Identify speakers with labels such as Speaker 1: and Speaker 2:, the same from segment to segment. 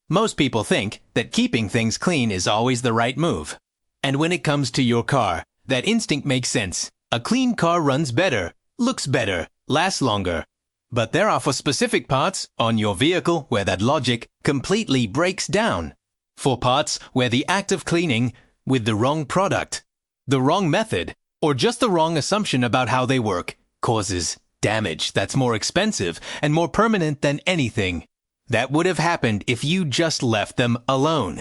Speaker 1: Most people think that keeping things clean is always the right move. And when it comes to your car, that instinct makes sense. A clean car runs better, looks better, lasts longer. But there are for specific parts on your vehicle where that logic completely breaks down. For parts where the act of cleaning with the wrong product, the wrong method, or just the wrong assumption about how they work causes damage that's more expensive and more permanent than anything that would have happened if you just left them alone.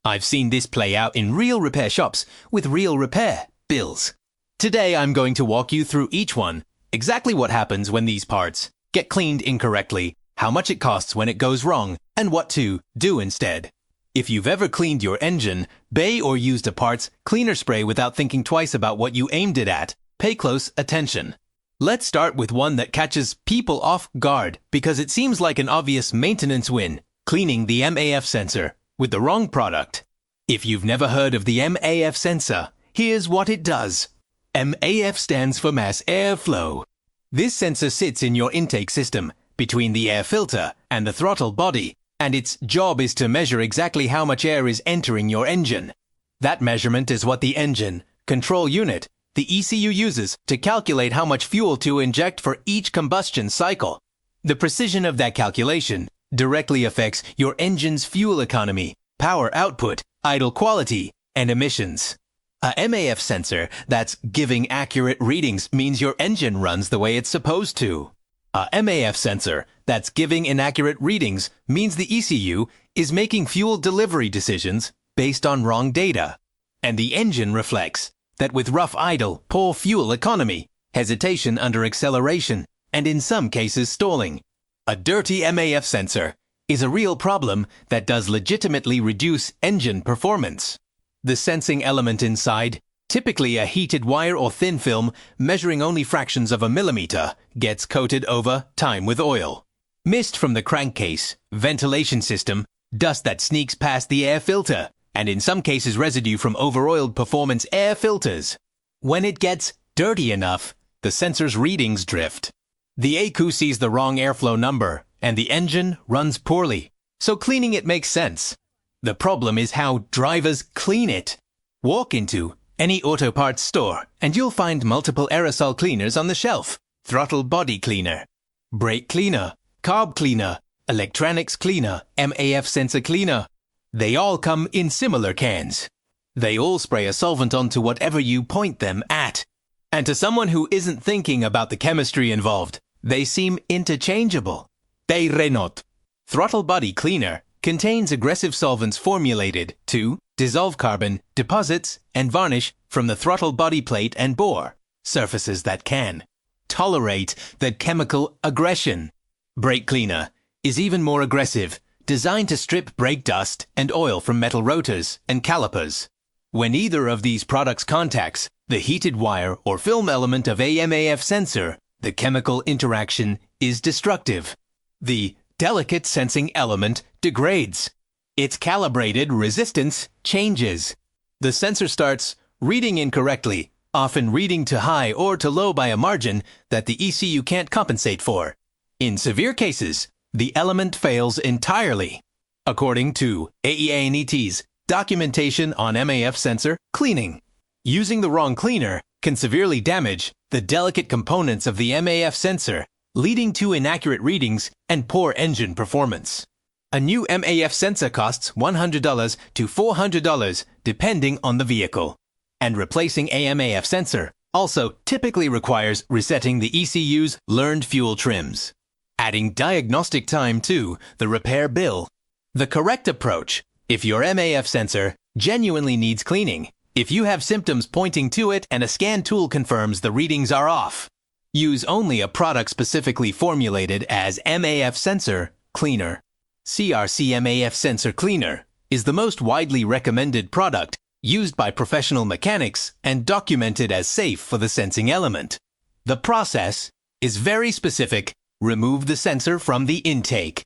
Speaker 1: I've seen this play out in real repair shops with real repair bills. Today I'm going to walk you through each one, exactly what happens when these parts get cleaned incorrectly, how much it costs when it goes wrong, and what to do instead. If you've ever cleaned your engine, bay or used a parts cleaner spray without thinking twice about what you aimed it at, pay close attention. Let's start with one that catches people off guard because it seems like an obvious maintenance win, cleaning the MAF sensor with the wrong product. If you've never heard of the MAF sensor, here's what it does. MAF stands for mass airflow. This sensor sits in your intake system between the air filter and the throttle body, and its job is to measure exactly how much air is entering your engine. That measurement is what the engine control unit, the ECU, uses to calculate how much fuel to inject for each combustion cycle. The precision of that calculation directly affects your engine's fuel economy, power output, idle quality, and emissions. A MAF sensor that's giving accurate readings means your engine runs the way it's supposed to. A MAF sensor that's giving inaccurate readings means the ECU is making fuel delivery decisions based on wrong data. And the engine reflects that with rough idle, poor fuel economy, hesitation under acceleration, and in some cases stalling. A dirty MAF sensor is a real problem that does legitimately reduce engine performance. The sensing element inside, typically a heated wire or thin film measuring only fractions of a millimeter, gets coated over time with oil. Mist from the crankcase, ventilation system, dust that sneaks past the air filter, and in some cases residue from over-oiled performance air filters. When it gets dirty enough, the sensor's readings drift. The ECU sees the wrong airflow number, and the engine runs poorly. So cleaning it makes sense. The problem is how drivers clean it. Walk into any auto parts store and you'll find multiple aerosol cleaners on the shelf. Throttle body cleaner, brake cleaner, carb cleaner, electronics cleaner, MAF sensor cleaner. They all come in similar cans. They all spray a solvent onto whatever you point them at. And to someone who isn't thinking about the chemistry involved, they seem interchangeable. They renot. Throttle body cleaner contains aggressive solvents formulated to dissolve carbon, deposits, and varnish from the throttle body plate and bore, surfaces that can tolerate the chemical aggression. Brake cleaner is even more aggressive, designed to strip brake dust and oil from metal rotors and calipers. When either of these products contacts the heated wire or film element of a MAF sensor, the chemical interaction is destructive. The delicate sensing element degrades. Its calibrated resistance changes. The sensor starts reading incorrectly, often reading to high or to low by a margin that the ECU can't compensate for. In severe cases, the element fails entirely. According to AEA&ET's documentation on MAF sensor cleaning, using the wrong cleaner can severely damage the delicate components of the MAF sensor, leading to inaccurate readings and poor engine performance. A new MAF sensor costs $100 to $400 depending on the vehicle. And replacing a MAF sensor also typically requires resetting the ECU's learned fuel trims, adding diagnostic time to the repair bill. The correct approach, if your MAF sensor genuinely needs cleaning, if you have symptoms pointing to it and a scan tool confirms the readings are off, use only a product specifically formulated as MAF sensor cleaner. CRC MAF sensor cleaner is the most widely recommended product used by professional mechanics and documented as safe for the sensing element. The process is very specific. Remove the sensor from the intake.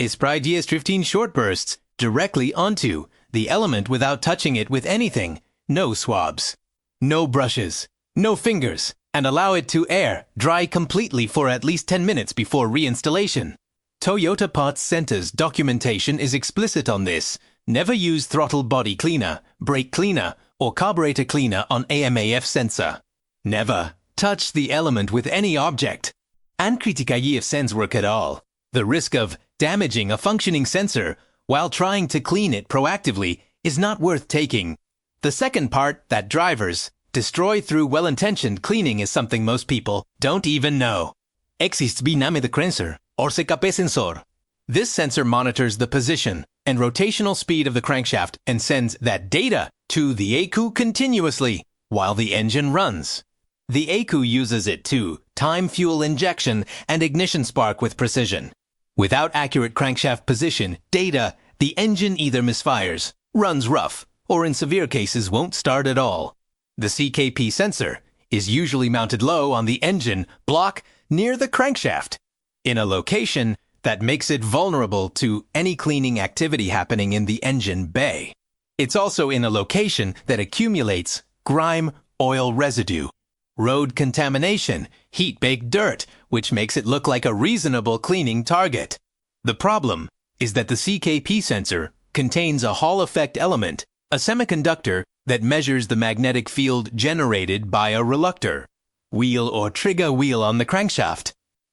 Speaker 1: Spray DS15 short bursts directly onto the element without touching it with anything. No swabs, no brushes, no fingers, and allow it to air dry completely for at least 10 minutes before reinstallation. Toyota Parts Center's documentation is explicit on this. Never use throttle body cleaner, brake cleaner, or carburetor cleaner on AMAF sensor. Never touch the element with any object. Uncritically if sens work at all. The risk of damaging a functioning sensor while trying to clean it proactively is not worth taking. The second part, that drivers destroy through well-intentioned cleaning, is something most people don't even know. Exists biname de crankshaft or CKP sensor. This sensor monitors the position and rotational speed of the crankshaft and sends that data to the ECU continuously while the engine runs. The ECU uses it to time fuel injection and ignition spark with precision. Without accurate crankshaft position data, the engine either misfires, runs rough, or in severe cases won't start at all. The CKP sensor is usually mounted low on the engine block near the crankshaft, in a location that makes it vulnerable to any cleaning activity happening in the engine bay. It's also in a location that accumulates grime, oil residue, road contamination, heat-baked dirt, which makes it look like a reasonable cleaning target. The problem is that the CKP sensor contains a Hall effect element, a semiconductor that measures the magnetic field generated by a reluctor, wheel or trigger wheel on the crankshaft.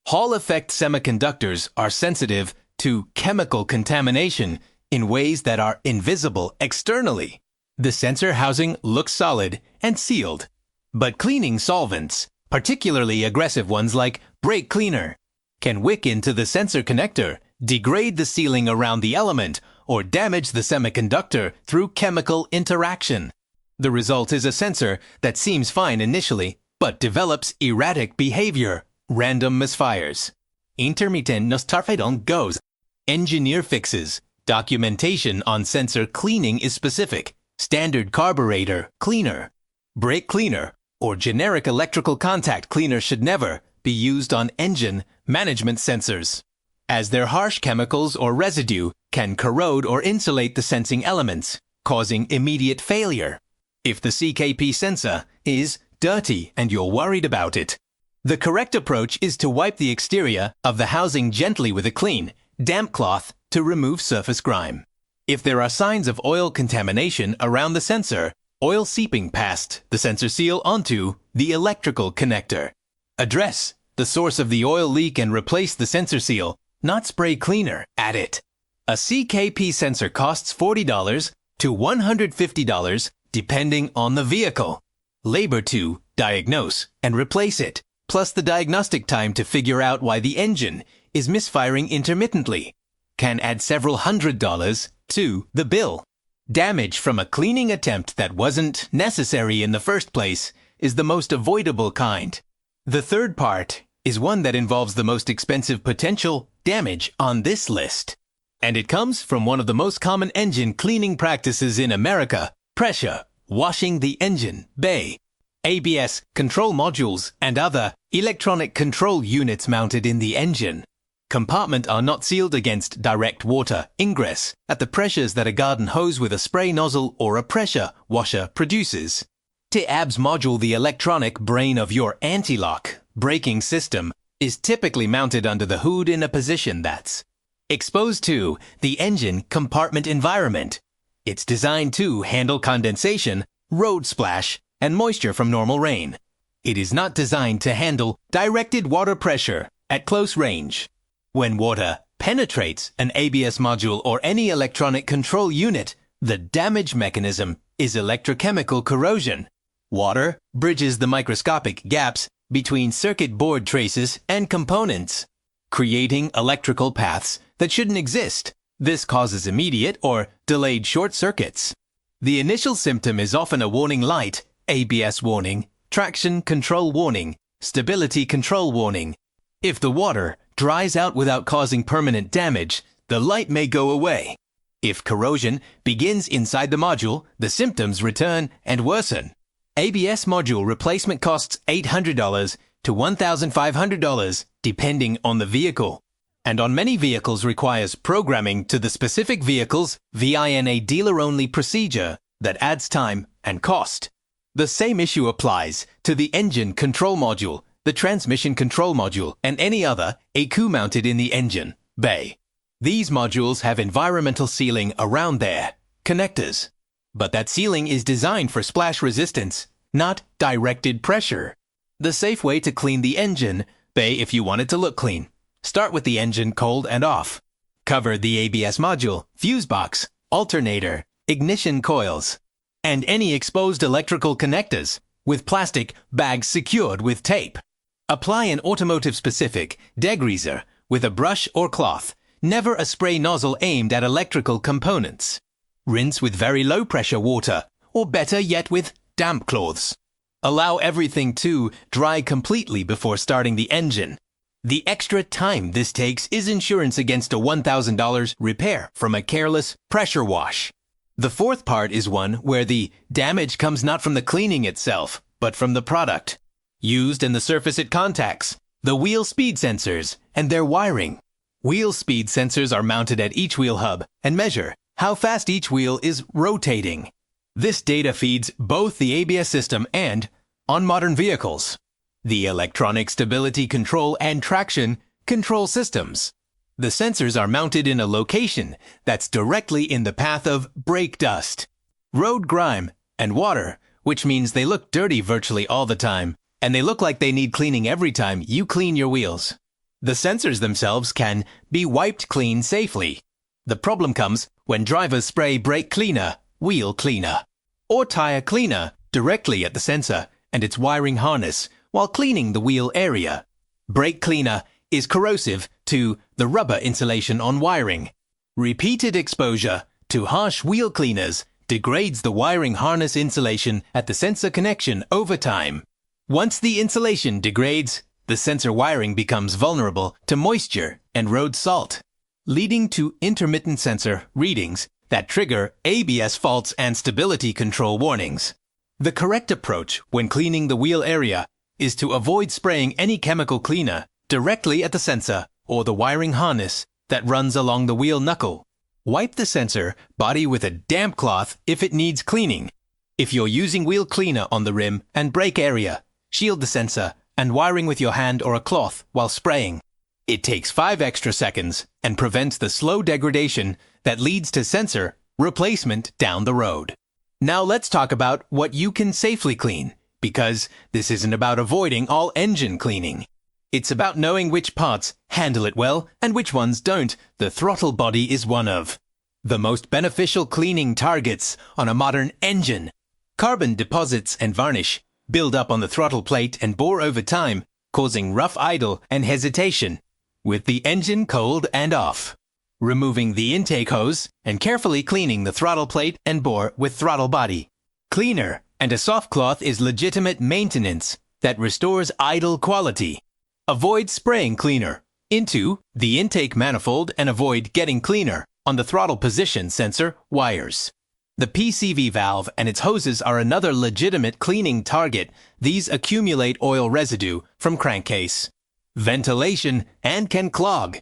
Speaker 1: Hall effect semiconductors are sensitive to chemical contamination in ways that are invisible externally. The sensor housing looks solid and sealed, but cleaning solvents, particularly aggressive ones like brake cleaner, can wick into the sensor connector, degrade the sealing around the element, or damage the semiconductor through chemical interaction. The result is a sensor that seems fine initially, but develops erratic behavior, random misfires. Intermittent nostarfedon goes. Engineer fixes. Documentation on sensor cleaning is specific. Standard carburetor cleaner, brake cleaner, or generic electrical contact cleaner should never be used on engine management sensors, as their harsh chemicals or residue can corrode or insulate the sensing elements, causing immediate failure. If the CKP sensor is dirty and you're worried about it, the correct approach is to wipe the exterior of the housing gently with a clean, damp cloth to remove surface grime. If there are signs of oil contamination around the sensor, oil seeping past the sensor seal onto the electrical connector, address the source of the oil leak and replace the sensor seal, not spray cleaner at it. A CKP sensor costs $40 to $150 depending on the vehicle. Labor to diagnose and replace it, plus the diagnostic time to figure out why the engine is misfiring intermittently, can add several $100s to the bill. Damage from a cleaning attempt that wasn't necessary in the first place is the most avoidable kind. The third part is one that involves the most expensive potential damage on this list. And it comes from one of the most common engine cleaning practices in America: pressure washing the engine bay. ABS control modules and other electronic control units mounted in the engine compartment are not sealed against direct water ingress at the pressures that a garden hose with a spray nozzle or a pressure washer produces. The ABS module, the electronic brain of your anti-lock braking system, is typically mounted under the hood in a position that's exposed to the engine compartment environment. It's designed to handle condensation, road splash, and moisture from normal rain. It is not designed to handle directed water pressure at close range. When water penetrates an ABS module or any electronic control unit, the damage mechanism is electrochemical corrosion. Water bridges the microscopic gaps between circuit board traces and components, creating electrical paths that shouldn't exist. This causes immediate or delayed short circuits. The initial symptom is often a warning light, ABS warning, traction control warning, stability control warning. If the water dries out without causing permanent damage, the light may go away. If corrosion begins inside the module, the symptoms return and worsen. ABS module replacement costs $800 to $1,500 depending on the vehicle, and on many vehicles requires programming to the specific vehicle's VINA dealer-only procedure that adds time and cost. The same issue applies to the engine control module, the transmission control module, and any other ECU mounted in the engine. bay. These modules have environmental sealing around their connectors. But that sealing is designed for splash resistance, not directed pressure. The safe way to clean the engine bay if you want it to look clean. Start with the engine cold and off. Cover the ABS module, fuse box, alternator, ignition coils, and any exposed electrical connectors with plastic bags secured with tape. Apply an automotive-specific degreaser with a brush or cloth, never a spray nozzle aimed at electrical components. Rinse with very low-pressure water, or better yet with damp cloths. Allow everything to dry completely before starting the engine. The extra time this takes is insurance against a $1,000 repair from a careless pressure wash. The fourth part is one where the damage comes not from the cleaning itself, but from the product. Used in the surface it contacts, the wheel speed sensors, and their wiring. Wheel speed sensors are mounted at each wheel hub and measure how fast each wheel is rotating. This data feeds both the ABS system and, on modern vehicles, the electronic stability control and traction control systems. The sensors are mounted in a location that's directly in the path of brake dust, road grime, and water, which means they look dirty virtually all the time, and they look like they need cleaning every time you clean your wheels. The sensors themselves can be wiped clean safely. The problem comes when drivers spray brake cleaner, wheel cleaner, or tire cleaner directly at the sensor and its wiring harness while cleaning the wheel area. Brake cleaner is corrosive to the rubber insulation on wiring. Repeated exposure to harsh wheel cleaners degrades the wiring harness insulation at the sensor connection over time. Once the insulation degrades, the sensor wiring becomes vulnerable to moisture and road salt, leading to intermittent sensor readings that trigger ABS faults and stability control warnings. The correct approach when cleaning the wheel area is to avoid spraying any chemical cleaner directly at the sensor or the wiring harness that runs along the wheel knuckle. Wipe the sensor body with a damp cloth if it needs cleaning. If you're using wheel cleaner on the rim and brake area, shield the sensor and wiring with your hand or a cloth while spraying. It takes 5 extra seconds and prevents the slow degradation that leads to sensor replacement down the road. Now let's talk about what you can safely clean, because this isn't about avoiding all engine cleaning. It's about knowing which parts handle it well and which ones don't. The throttle body is one of the most beneficial cleaning targets on a modern engine. Carbon deposits and varnish build up on the throttle plate and bore over time, causing rough idle and hesitation with the engine cold and off. Removing the intake hose and carefully cleaning the throttle plate and bore with throttle body. Cleaner and a soft cloth is legitimate maintenance that restores idle quality. Avoid spraying cleaner into the intake manifold and avoid getting cleaner on the throttle position sensor wires. The PCV valve and its hoses are another legitimate cleaning target. These accumulate oil residue from crankcase, ventilation, and can clog.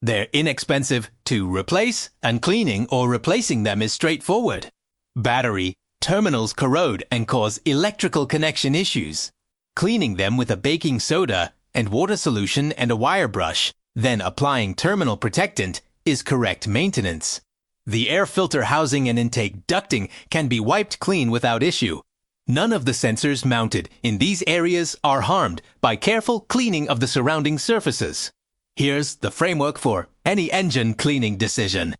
Speaker 1: They're inexpensive to replace, and cleaning or replacing them is straightforward. Battery terminals corrode and cause electrical connection issues. Cleaning them with a baking soda and water solution and a wire brush, then applying terminal protectant, is correct maintenance. The air filter housing and intake ducting can be wiped clean without issue. None of the sensors mounted in these areas are harmed by careful cleaning of the surrounding surfaces. Here's the framework for any engine cleaning decision.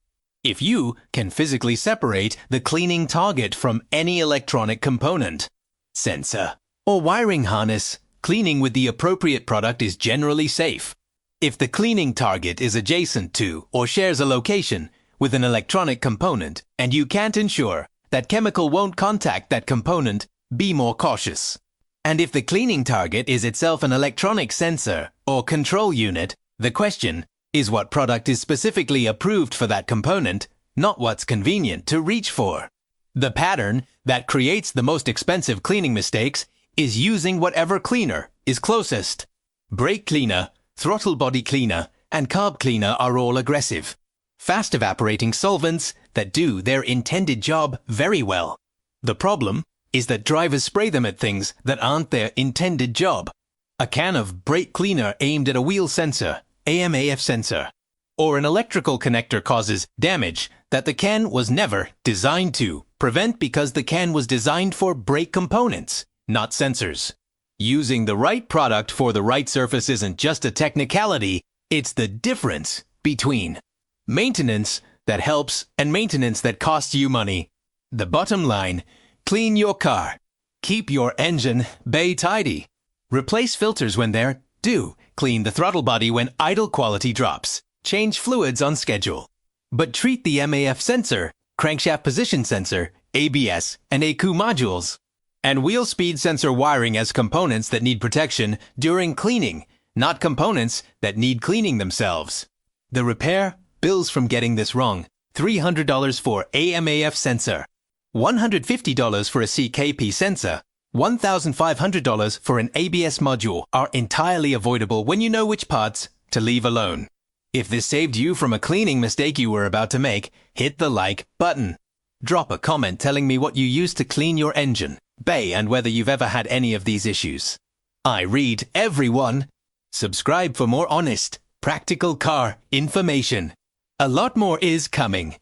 Speaker 1: If you can physically separate the cleaning target from any electronic component, sensor, or wiring harness, cleaning with the appropriate product is generally safe. If the cleaning target is adjacent to or shares a location with an electronic component and you can't ensure that chemical won't contact that component, be more cautious. And if the cleaning target is itself an electronic sensor or control unit, the question is what product is specifically approved for that component, not what's convenient to reach for. The pattern that creates the most expensive cleaning mistakes is using whatever cleaner is closest. Brake cleaner, throttle body cleaner, and carb cleaner are all aggressive, fast evaporating solvents that do their intended job very well. The problem is that drivers spray them at things that aren't their intended job. A can of brake cleaner aimed at a wheel sensor, AM/AF sensor, or an electrical connector causes damage that the can was never designed to prevent because the can was designed for brake components, not sensors. Using the right product for the right surface isn't just a technicality, it's the difference between maintenance that helps and maintenance that costs you money. The bottom line, clean your car. Keep your engine bay tidy. Replace filters when they're due. Clean the throttle body when idle quality drops. Change fluids on schedule. But treat the MAF sensor, crankshaft position sensor, ABS, and ECU modules, and wheel speed sensor wiring as components that need protection during cleaning, not components that need cleaning themselves. The repair bills from getting this wrong: $300 for AMAF sensor, $150 for a CKP sensor, $1,500 for an ABS module are entirely avoidable when you know which parts to leave alone. If this saved you from a cleaning mistake you were about to make, hit the like button. Drop a comment telling me what you use to clean your engine, bay, and whether you've ever had any of these issues. I read every one. Subscribe for more honest, practical car information. A lot more is coming.